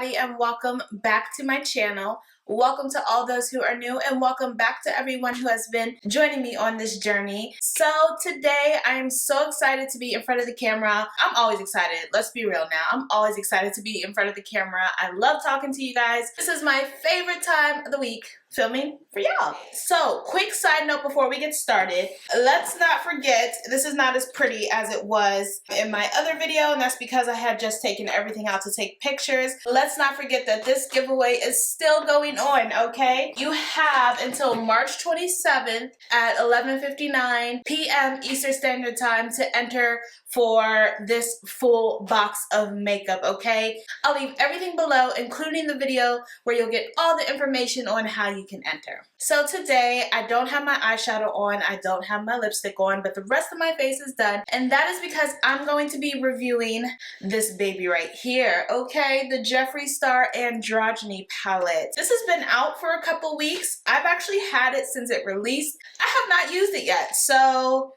everybody, and welcome back to my channel. Welcome to all those who are new, and welcome back to everyone who has been joining me on this journey. So today I am so excited to be in front of the camera. I'm always excited. Let's be real now. I'm always excited to be in front of the camera. I love talking to you guys. This is my favorite time of the week, filming for y'all. So, quick side note before we get started. Let's not forget, this is not as pretty as it was in my other video, and that's because I had just taken everything out to take pictures. Let's not forget that this giveaway is still going on, okay? You have until March 27th at 11:59 p.m. Eastern Standard Time to enter for this full box of makeup, okay? I'll leave everything below, including the video where you'll get all the information on how you can enter. So today, I don't have my eyeshadow on, I don't have my lipstick on, but the rest of my face is done, and that is because I'm going to be reviewing this baby right here, okay? The Jeffree Star Androgyny palette. This has been out for a couple weeks. I've actually had it since it released. I have not used it yet, so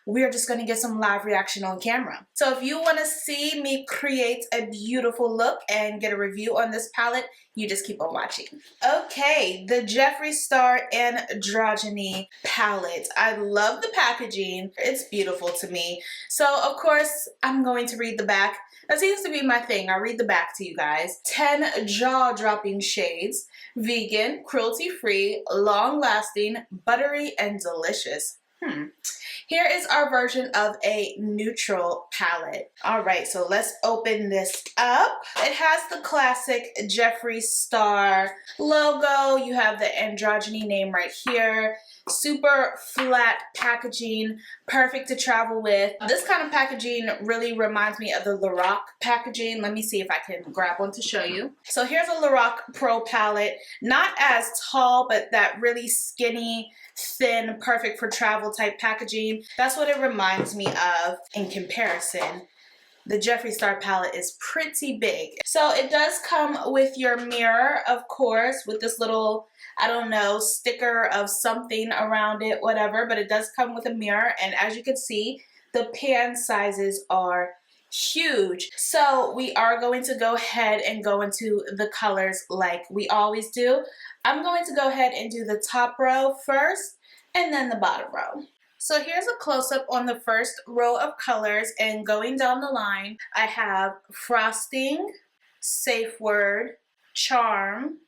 we're just gonna get some live reaction on camera. So if you wanna see me create a beautiful look and get a review on this palette, you just keep on watching. Okay, the Jeffree Star Androgyny palette. I love the packaging. It's beautiful to me. So of course, I'm going to read the back. That seems to be my thing. I read the back to you guys. 10 jaw-dropping shades. Vegan, cruelty-free, long-lasting, buttery, and delicious. Here is our version of a neutral palette. All right, so let's open this up. It has the classic Jeffree Star logo. You have the androgyny name right here. Super flat packaging, perfect to travel with. This kind of packaging really reminds me of the Lorac packaging. Let me see if I can grab one to show you. So here's a Lorac Pro palette. Not as tall, but that really skinny, thin, perfect for travel type packaging. That's what it reminds me of in comparison. The Jeffree Star palette is pretty big. So it does come with your mirror, of course, with this little, I don't know, sticker of something around it, whatever, but it does come with a mirror. And as you can see, the pan sizes are huge. So we are going to go ahead and go into the colors like we always do. I'm going to go ahead and do the top row first and then the bottom row. So here's a close-up on the first row of colors, and going down the line, I have Frosting, Safe Word, Charm,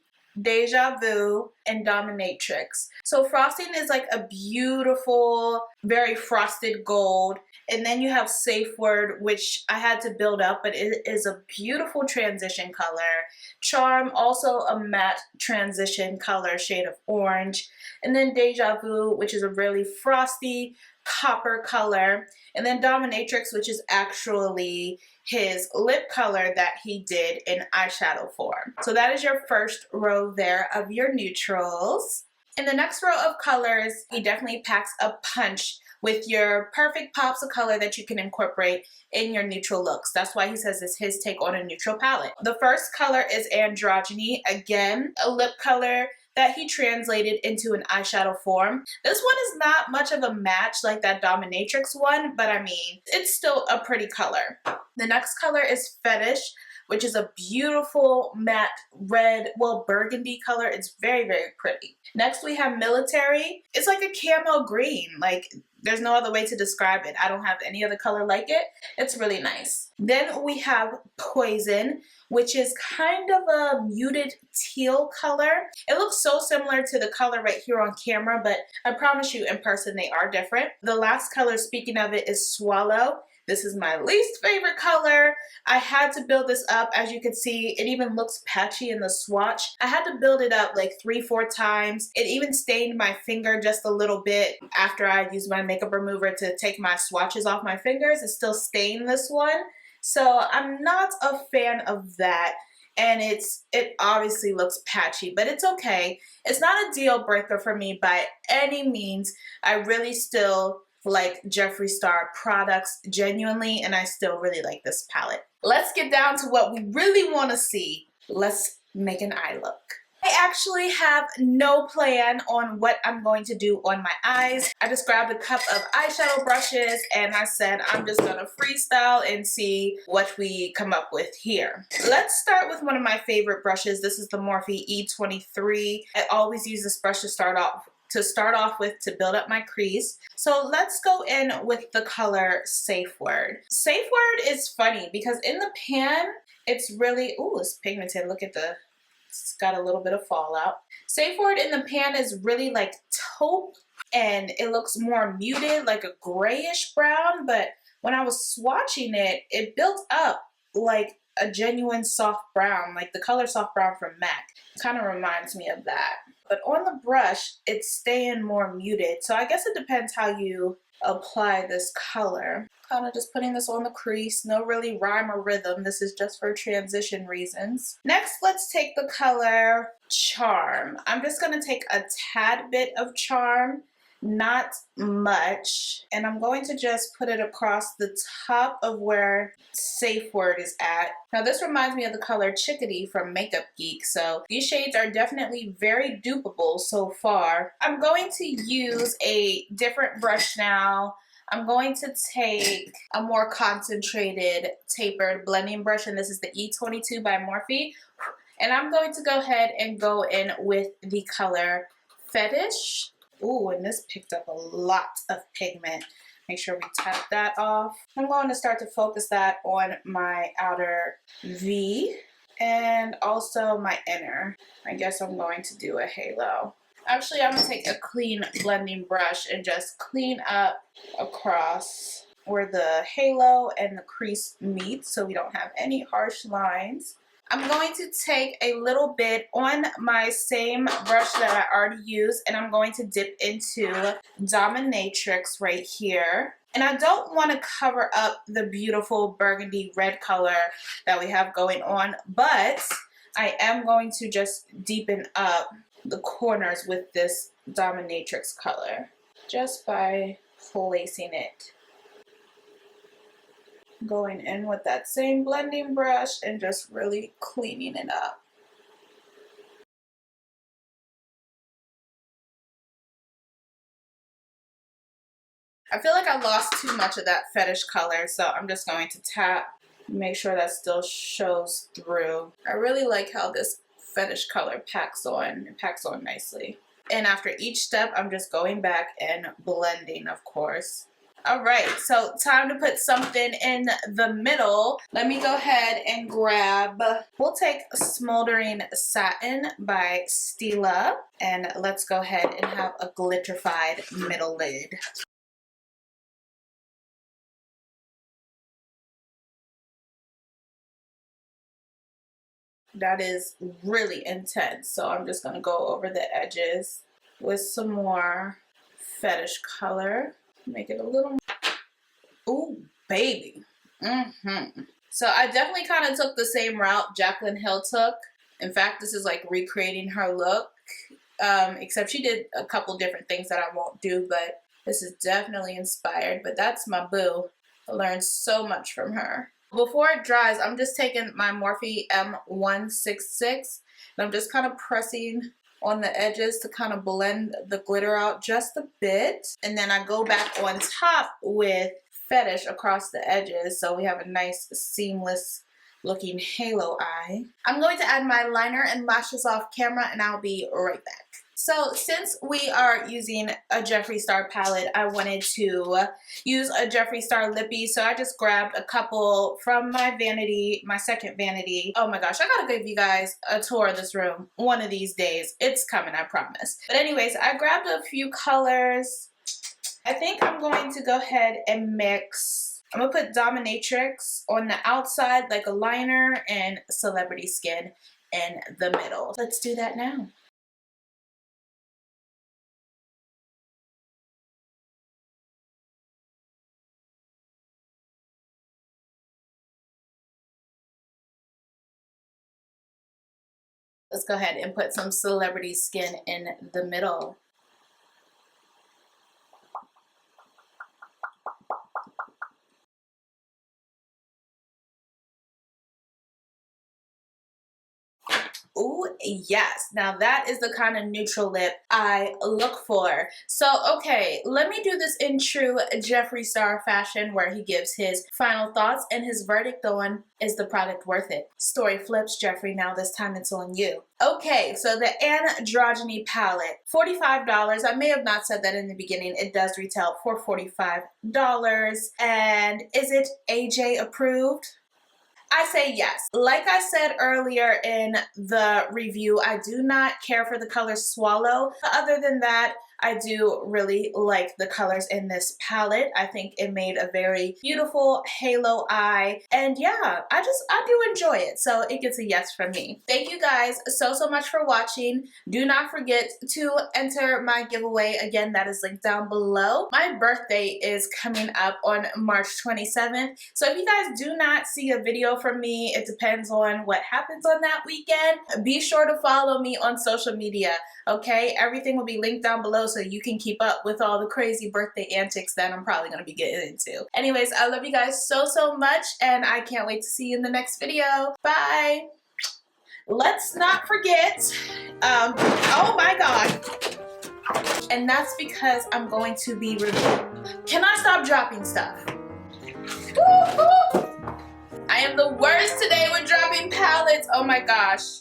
Deja Vu, and Dominatrix. So Frosting is like a beautiful, very frosted gold. And then you have Safe Word, which I had to build up, but it is a beautiful transition color. Charm, also a matte transition color, shade of orange. And then Deja Vu, which is a really frosty copper color. And then Dominatrix, which is actually his lip color that he did in eyeshadow form. So that is your first row there of your neutrals. In the next row of colors, he definitely packs a punch with your perfect pops of color that you can incorporate in your neutral looks. That's why he says it's his take on a neutral palette. The first color is Androgyny. Again, a lip color that he translated into an eyeshadow form. This one is not much of a match like that Dominatrix one, but I mean, it's still a pretty color. The next color is Fetish, which is a beautiful matte red, well, burgundy color. It's very, very pretty. Next we have Military. It's like a camo green. Like, there's no other way to describe it. I don't have any other color like it. It's really nice. Then we have Poison, which is kind of a muted teal color. It looks so similar to the color right here on camera, but I promise you in person they are different. The last color, speaking of it, is Swallow. This is my least favorite color. I had to build this up. As you can see, it even looks patchy in the swatch. I had to build it up like 3-4 times. It even stained my finger just a little bit after I used my makeup remover to take my swatches off my fingers. It still stained this one. So I'm not a fan of that. And it obviously looks patchy, but it's okay. It's not a deal breaker for me by any means. I really still like Jeffree Star products genuinely, and I still really like this palette. Let's get down to what we really want to see. Let's make an eye look. I actually have no plan on what I'm going to do on my eyes. I just grabbed a cup of eyeshadow brushes and I said I'm just gonna freestyle and see what we come up with here. Let's start with one of my favorite brushes. This is the Morphe E23. I always use this brush to start off with to build up my crease. So let's go in with the color Safe Word. Safe Word is funny because in the pan, it's really, ooh, it's pigmented. Look at it's got a little bit of fallout. Safe Word in the pan is really like taupe and it looks more muted, like a grayish brown, but when I was swatching it, it built up like a genuine soft brown, like the color soft brown from MAC. It kind of reminds me of that. But on the brush, it's staying more muted. So I guess it depends how you apply this color. Kind of just putting this on the crease. No really rhyme or rhythm. This is just for transition reasons. Next, let's take the color Charm. I'm just going to take a tad bit of Charm. Not much, and I'm going to just put it across the top of where Safe Word is at. Now this reminds me of the color Chickadee from Makeup Geek, so these shades are definitely very dupeable so far. I'm going to use a different brush now. I'm going to take a more concentrated tapered blending brush, and this is the E22 by Morphe, and I'm going to go ahead and go in with the color Fetish. Ooh, and this picked up a lot of pigment. Make sure we tap that off. I'm going to start to focus that on my outer V and also my inner. I guess I'm going to do a halo. Actually, I'm going to take a clean blending brush and just clean up across where the halo and the crease meet so we don't have any harsh lines. I'm going to take a little bit on my same brush that I already used and I'm going to dip into Dominatrix right here. And I don't want to cover up the beautiful burgundy red color that we have going on, but I am going to just deepen up the corners with this Dominatrix color just by placing it. Going in with that same blending brush and just really cleaning it up. I feel like I lost too much of that Fetish color, so I'm just going to tap, make sure that still shows through. I really like how this Fetish color packs on. It packs on nicely. And after each step, I'm just going back and blending, of course. All right, so time to put something in the middle. Let me go ahead and grab, we'll take Smoldering Satin by Stila, and let's go ahead and have a glitterified middle lid. That is really intense, so I'm just gonna go over the edges with some more Fetish color. Make it a little, ooh, baby. So I definitely kind of took the same route Jaclyn Hill took. In fact, this is like recreating her look, except she did a couple different things that I won't do, but this is definitely inspired. But that's my boo. I learned so much from her. Before it dries, I'm just taking my Morphe M166 and I'm just kind of pressing on the edges to kind of blend the glitter out just a bit. And then I go back on top with Fetish across the edges so we have a nice seamless looking halo eye. I'm going to add my liner and lashes off camera and I'll be right back. So since we are using a Jeffree Star palette, I wanted to use a Jeffree Star lippy. So I just grabbed a couple from my vanity, my second vanity. Oh my gosh, I gotta give you guys a tour of this room one of these days. It's coming, I promise. But anyways, I grabbed a few colors. I think I'm going to go ahead and mix. I'm gonna put Dominatrix on the outside like a liner and Celebrity Skin in the middle. Let's do that now. Let's go ahead and put some Celebrity Skin in the middle. Ooh, yes. Now that is the kind of neutral lip I look for. So, okay, let me do this in true Jeffree Star fashion where he gives his final thoughts and his verdict on is the product worth it. Story flips, Jeffree. Now this time it's on you. Okay, so the Androgyny palette, $45. I may have not said that in the beginning. It does retail for $45. And is it AJ approved? I say yes. Like I said earlier in the review, I do not care for the color Swallow. Other than that, I do really like the colors in this palette. I think it made a very beautiful halo eye. And yeah, I do enjoy it. So it gets a yes from me. Thank you guys so much for watching. Do not forget to enter my giveaway. Again, that is linked down below. My birthday is coming up on March 27th. So if you guys do not see a video from me, it depends on what happens on that weekend. Be sure to follow me on social media. Okay, everything will be linked down below so you can keep up with all the crazy birthday antics that I'm probably going to be getting into. Anyways, I love you guys so much, and I can't wait to see you in the next video. Bye! Let's not forget, oh my god, and that's because I'm going to be reviewing. Can I stop dropping stuff? I am the worst today with dropping palettes. Oh my gosh.